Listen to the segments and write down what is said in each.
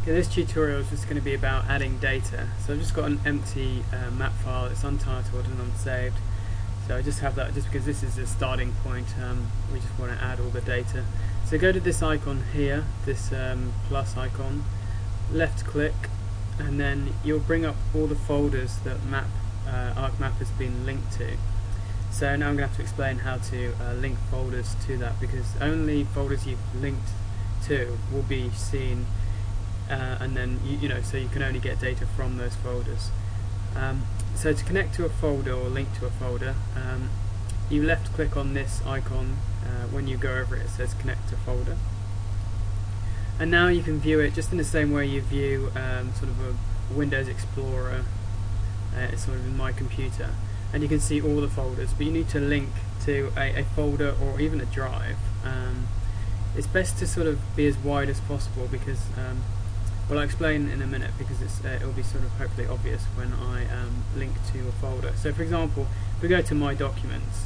Okay, this tutorial is just going to be about adding data. So I've just got an empty map file. It's untitled and unsaved. So I just have that just because this is the starting point. We just want to add all the data. So go to this icon here, this plus icon, left click, and then you'll bring up all the folders that ArcMap has been linked to. So now I'm going to have to explain how to link folders to that, because only folders you've linked to will be seen, and then so you can only get data from those folders. So to connect to a folder or link to a folder, you left click on this icon. When you go over it, it says connect to folder, and now you can view it just in the same way you view sort of a Windows Explorer, sort of in My Computer, and you can see all the folders, but you need to link to a folder or even a drive. It's best to sort of be as wide as possible, because well, I'll explain in a minute, because it'll be sort of hopefully obvious when I link to a folder. So for example, if we go to My Documents,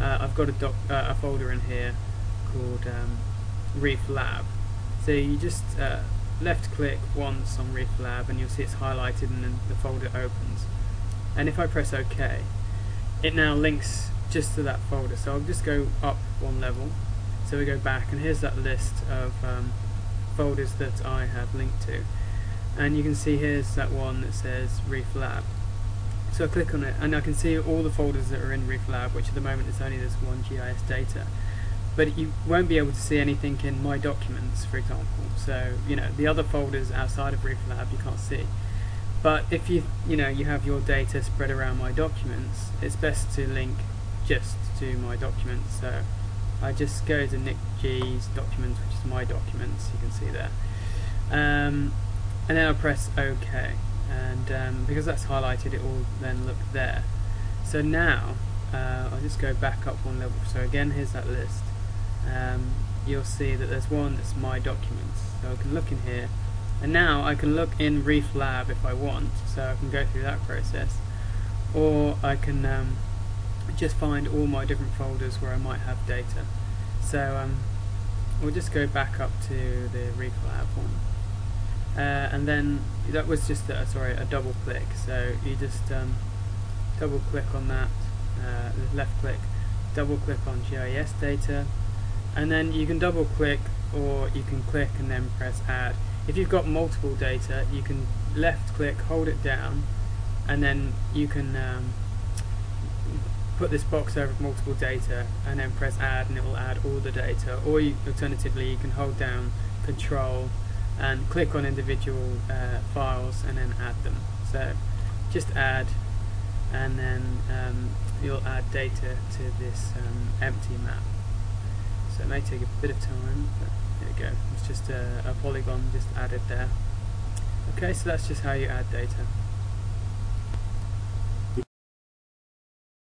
I've got a folder in here called Reef Lab. So you just left click once on Reef Lab and you'll see it's highlighted, and then the folder opens. And if I press OK, it now links just to that folder. So I'll just go up one level. So we go back, and here's that list of folders that I have linked to, and you can see here's that one that says Reef Lab. So I click on it and I can see all the folders that are in Reef Lab, which at the moment is only this one GIS data, but you won't be able to see anything in My Documents, for example. So the other folders outside of Reef Lab you can't see. But if you have your data spread around My Documents, it's best to link just to My Documents. So I just go to Nick G's documents, which is My Documents, you can see there, and then I press OK, and because that's highlighted, it will then look there. So now I'll just go back up one level. So again, here's that list. You'll see that there's one that's My Documents, so I can look in here, and now I can look in Reef Lab if I want, so I can go through that process, or I can just find all my different folders where I might have data. So we'll just go back up to the Reef Lab one, and then that was just a double click. So you just double click on that, left click, double click on GIS data, and then you can double click, or you can click and then press add. If you've got multiple data, you can left click, hold it down, and then you can put this box over multiple data and then press add, and it will add all the data. Or alternatively, you can hold down control and click on individual files and then add them. So just add, and then you'll add data to this empty map. So it may take a bit of time, but there you go. It's just a polygon just added there. Okay, so that's just how you add data.